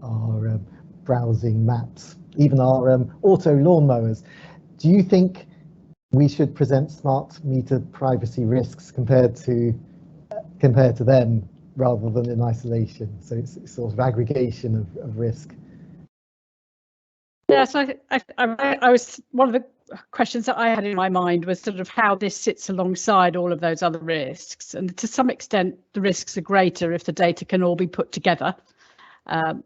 our browsing maps, even our auto lawnmowers, do you think we should present smart meter privacy risks compared to them rather than in isolation? So it's sort of aggregation of risk. Yeah, so I was, one of the questions that I had in my mind was sort of how this sits alongside all of those other risks. And to some extent, the risks are greater if the data can all be put together,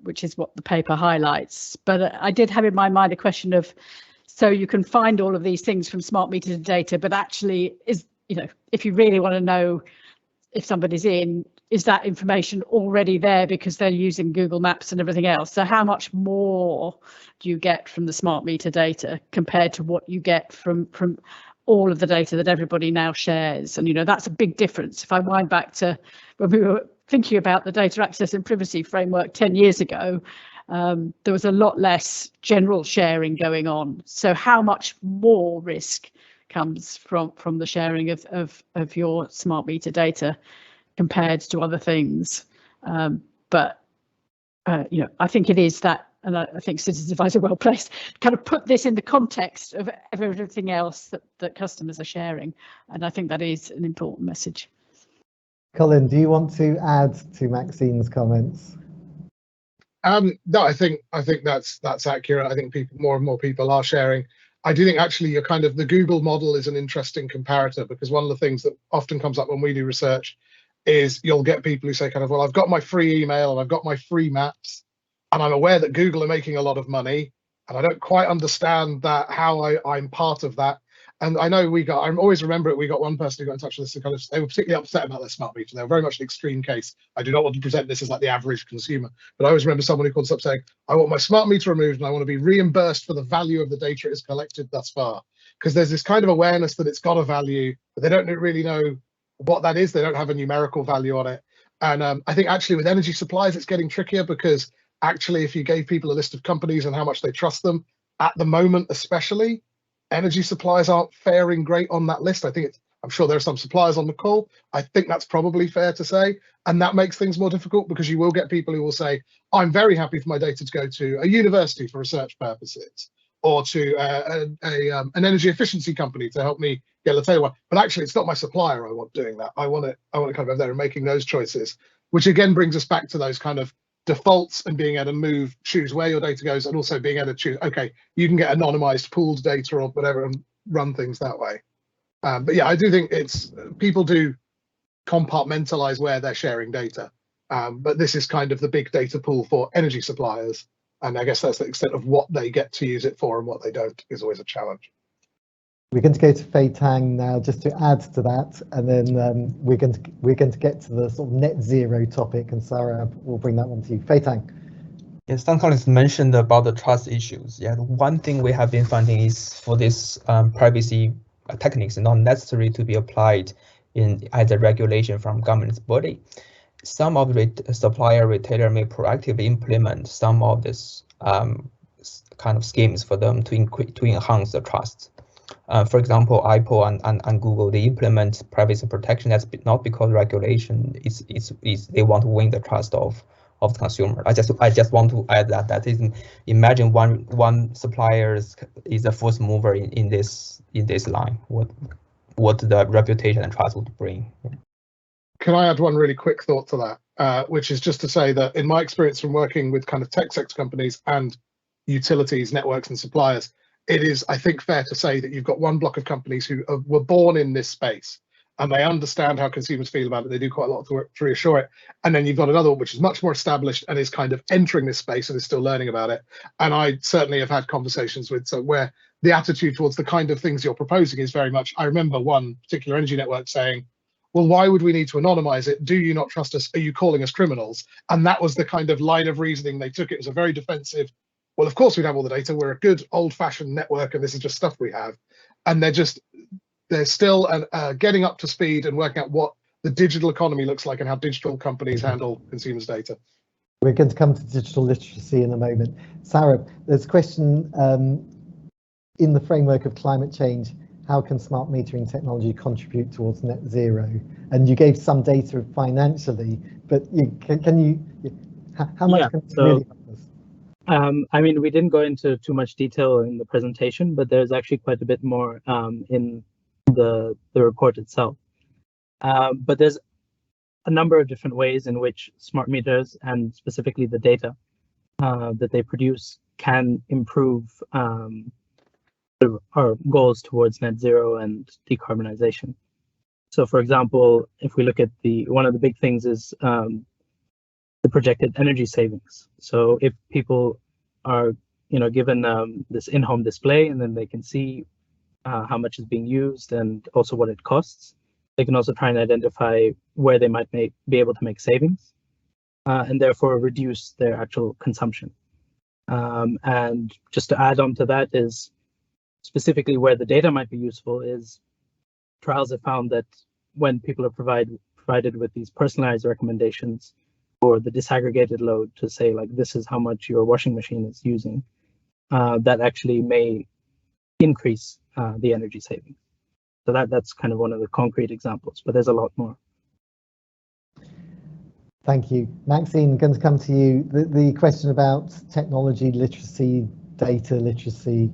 which is what the paper highlights. But I did have in my mind a question of, so you can find all of these things from smart meter data, but actually if you really want to know if somebody's in, is that information already there because they're using Google Maps and everything else? So how much more do you get from the smart meter data compared to what you get from all of the data that everybody now shares? And that's a big difference. If I wind back to when we were thinking about the data access and privacy framework 10 years ago, there was a lot less general sharing going on. So how much more risk comes from the sharing of your smart meter data compared to other things? But I think it is that, and I think Citizens Advisor well placed, kind of put this in the context of everything else that customers are sharing. And I think that is an important message. Colin, do you want to add to Maxine's comments? No, I think that's accurate. I think more and more people are sharing. I do think actually the Google model is an interesting comparator, because one of the things that often comes up when we do research is you'll get people who say well, I've got my free email and I've got my free maps, and I'm aware that Google are making a lot of money, and I don't quite understand that how I'm part of that. And I know I always remember it, we got one person who got in touch with us and they were particularly upset about their smart meter. They were very much an extreme case. I do not want to present this as like the average consumer, but I always remember someone who called us up saying, I want my smart meter removed and I want to be reimbursed for the value of the data it has collected thus far. Because there's this kind of awareness that it's got a value, but they don't really know what that is. They don't have a numerical value on it. And I think actually with energy supplies, it's getting trickier, because actually if you gave people a list of companies and how much they trust them, at the moment especially, energy suppliers aren't faring great on that list. I'm sure there are some suppliers on the call. I think that's probably fair to say. And that makes things more difficult, because you will get people who will say, I'm very happy for my data to go to a university for research purposes, or to an energy efficiency company to help me get a tailwind. But actually, it's not my supplier I want doing that. I want it kind of over there and making those choices, which again brings us back to those kind of defaults and being able to choose where your data goes, and also being able to choose, okay, you can get anonymized pooled data or whatever and run things that way. But yeah, I do think people do compartmentalize where they're sharing data. But this is kind of the big data pool for energy suppliers. And I guess that's the extent of what they get to use it for, and what they don't is always a challenge. We're going to go to Teng now, just to add to that, and then we're going to get to the sort of net zero topic, and Saurab will bring that one to you. Teng. Yes, some colleagues mentioned about the trust issues. Yeah, one thing we have been finding is for this privacy techniques not necessary to be applied in either regulation from government's body. Some of the supplier retailer may proactively implement some of this kind of schemes for them to enhance the trust. For example, Apple and Google, they implement privacy protection. That's not because regulation is they want to win the trust of the consumer. I just want to add that is, imagine one supplier is a first mover in this line. What the reputation and trust would bring. Can I add one really quick thought to that, which is just to say that in my experience from working with kind of tech sector companies and utilities, networks and suppliers, it is, I think, fair to say that you've got one block of companies who were born in this space and they understand how consumers feel about it. They do quite a lot to reassure it. And then you've got another one which is much more established and is kind of entering this space and is still learning about it. And I certainly have had conversations with where the attitude towards the kind of things you're proposing is very much, I remember one particular energy network saying, well, why would we need to anonymize it? Do you not trust us? Are you calling us criminals? And that was the kind of line of reasoning they took. It was a very defensive, well, of course we'd have all the data. We're a good old-fashioned network and this is just stuff we have. And they're still getting up to speed and working out what the digital economy looks like and how digital companies handle consumers' data. We're going to come to digital literacy in a moment. Saurab, there's a question in the framework of climate change. how can smart metering technology contribute towards net zero? And you gave some data financially, but how much can it really help us? I mean, we didn't go into too much detail in the presentation, but there's actually quite a bit more in the report itself. But there's a number of different ways in which smart meters, and specifically the data that they produce, can improve our goals towards net zero and decarbonization. So, for example, if we look at one of the big things is the projected energy savings. So, if people are, given this in-home display, and then they can see how much is being used and also what it costs, they can also try and identify where they might be able to make savings, and therefore reduce their actual consumption. And just to add on to that is, specifically where the data might be useful is, trials have found that when people are provided with these personalized recommendations for the disaggregated load to say, like, this is how much your washing machine is using, that actually may increase the energy savings. So that's kind of one of the concrete examples, but there's a lot more. Thank you. Maxine, I'm going to come to you. The question about technology literacy, data literacy,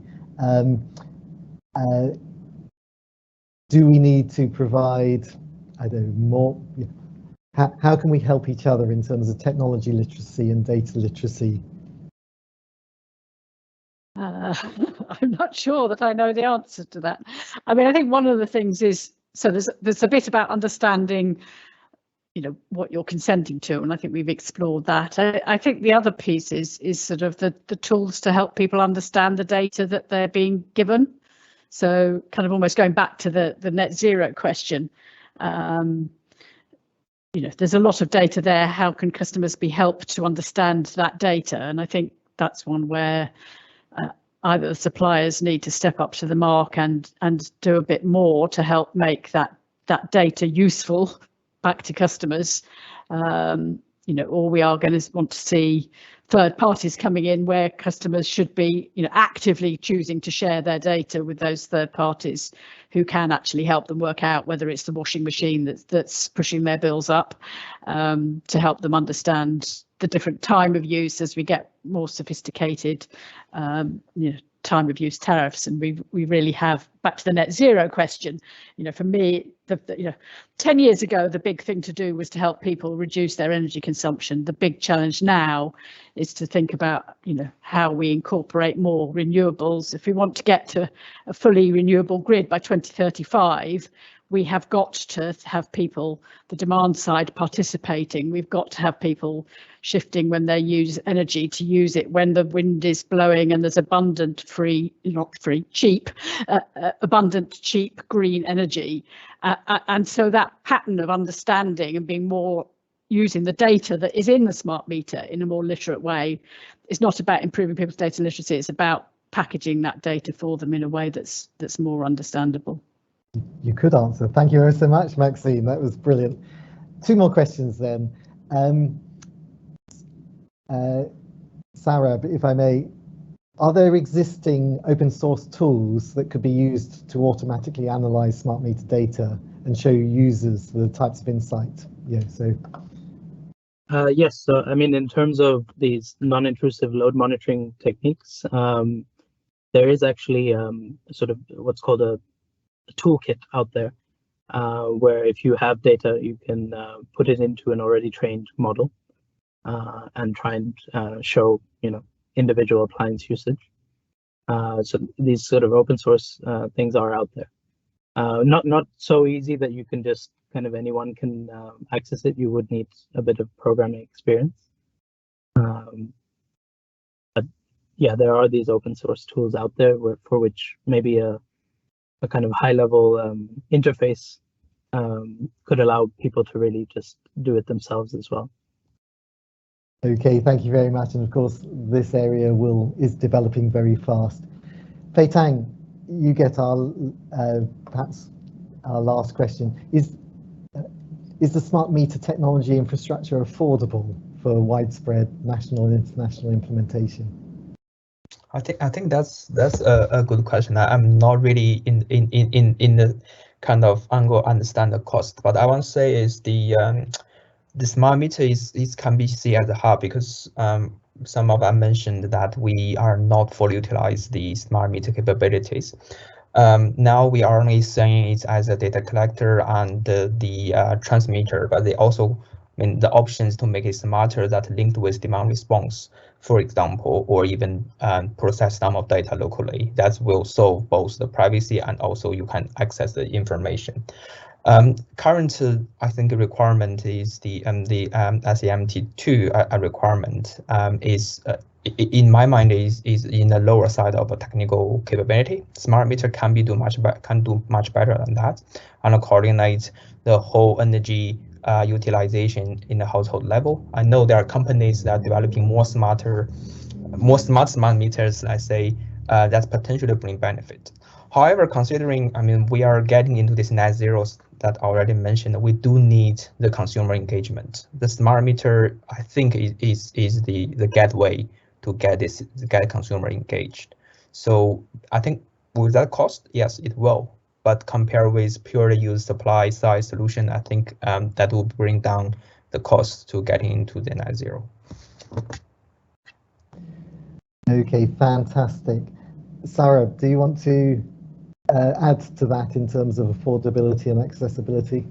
do we need to provide, I don't know, more? How can we help each other in terms of technology literacy and data literacy? I'm not sure that I know the answer to that. I mean, I think one of the things is, so there's a bit about understanding, what you're consenting to, and I think we've explored that. I think the other piece is sort of the tools to help people understand the data that they're being given. So kind of almost going back to the net zero question, there's a lot of data there. How can customers be helped to understand that data? And I think that's one where either the suppliers need to step up to the mark and do a bit more to help make that data useful back to customers, or we are going to want to see third parties coming in where customers should be, actively choosing to share their data with those third parties who can actually help them work out whether it's the washing machine that's pushing their bills up, to help them understand the different time of use as we get more sophisticated, time of use tariffs. And we really have, back to the net zero question, for me, 10 years ago, the big thing to do was to help people reduce their energy consumption. The big challenge now is to think about, how we incorporate more renewables. If we want to get to a fully renewable grid by 2035, we have got to have people, the demand side, participating. We've got to have people shifting when they use energy to use it when the wind is blowing and there's abundant abundant cheap green energy. And so that pattern of understanding and being more using the data that is in the smart meter in a more literate way is not about improving people's data literacy. It's about packaging that data for them in a way that's more understandable. You could answer. Thank you so much, Maxine. That was brilliant. Two more questions then. Saurab, if I may, are there existing open source tools that could be used to automatically analyze smart meter data and show users the types of insight? Yes, so I mean, in terms of these non-intrusive load monitoring techniques, there is actually sort of what's called a toolkit out there, where if you have data, you can put it into an already trained model and try and show, individual appliance usage. So these sort of open source things are out there. Not so easy that you can just anyone can access it. You would need a bit of programming experience. But yeah, there are these open source tools out there for which maybe a kind of high level interface could allow people to really just do it themselves as well. Okay, thank you very much. And of course, this area is developing very fast. Teng, you get our perhaps our last question. Is the smart meter technology infrastructure affordable for widespread national and international implementation? I think that's a good question. I'm not really in the kind of angle understand the cost, but I want to say is the smart meter is can be seen as a hub because some of us mentioned that we are not fully utilize the smart meter capabilities. Now we are only seeing it as a data collector and the transmitter, but they also, I mean, the options to make it smarter that linked with demand response, for example, or even process some of data locally. That will solve both the privacy and also you can access the information. Current, I think the requirement is the SMIP2 requirement is in my mind is in the lower side of a technical capability. Smart meter can do much better than that, and coordinate the whole energy utilization in the household level. I know there are companies that are developing more smart meters. I say that's potentially bring benefit. However, considering, I mean, we are getting into this net zeros that I already mentioned, we do need the consumer engagement. The smart meter, I think, is the gateway to get consumer engaged. So I think will that cost? Yes, it will. But compared with purely use supply side solution, I think that will bring down the cost to getting into the net zero. Okay, fantastic. Saurab, do you want to add to that in terms of affordability and accessibility?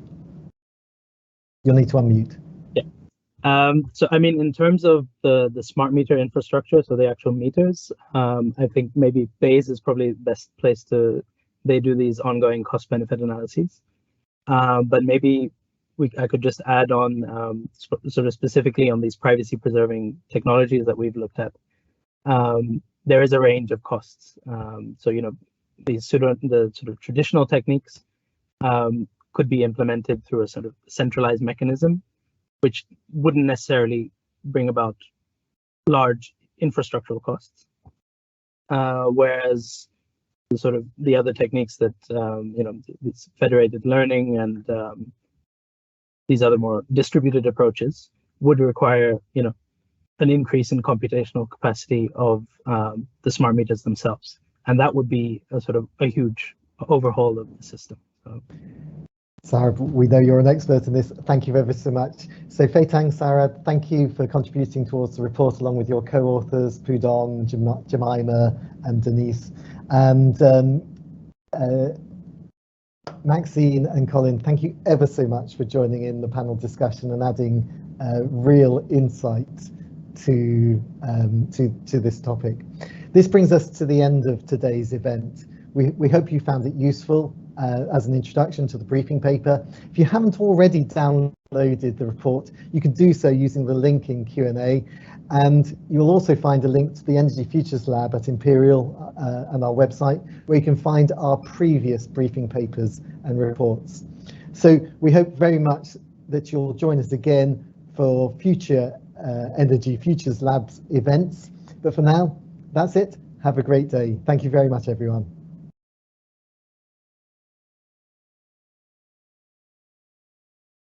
You'll need to unmute. Yeah. So I mean, in terms of the smart meter infrastructure, so the actual meters, I think maybe Bayes is probably the best place they do these ongoing cost benefit analyses. But maybe I could just add on sort of specifically on these privacy preserving technologies that we've looked at. There is a range of costs. So, you know, the sort of traditional techniques could be implemented through a sort of centralized mechanism, which wouldn't necessarily bring about large infrastructural costs. Whereas the other techniques that, you know, it's federated learning and these other more distributed approaches would require, you know, an increase in computational capacity of the smart meters themselves. And that would be a huge overhaul of the system. So. Saurab, we know you're an expert in this. Thank you ever so much. So Teng, Saurab, thank you for contributing towards the report along with your co-authors, Pudong, Jemima and Denise. And Maxine and Colin, thank you ever so much for joining in the panel discussion and adding real insight to this topic. This brings us to the end of today's event. We hope you found it useful as an introduction to the briefing paper. If you haven't already downloaded the report, you can do so using the link in Q&A, and you'll also find a link to the Energy Futures Lab at Imperial and our website, where you can find our previous briefing papers and reports. So we hope very much that you'll join us again for future Energy Futures Labs events. But for now, that's it. Have a great day. Thank you very much, everyone.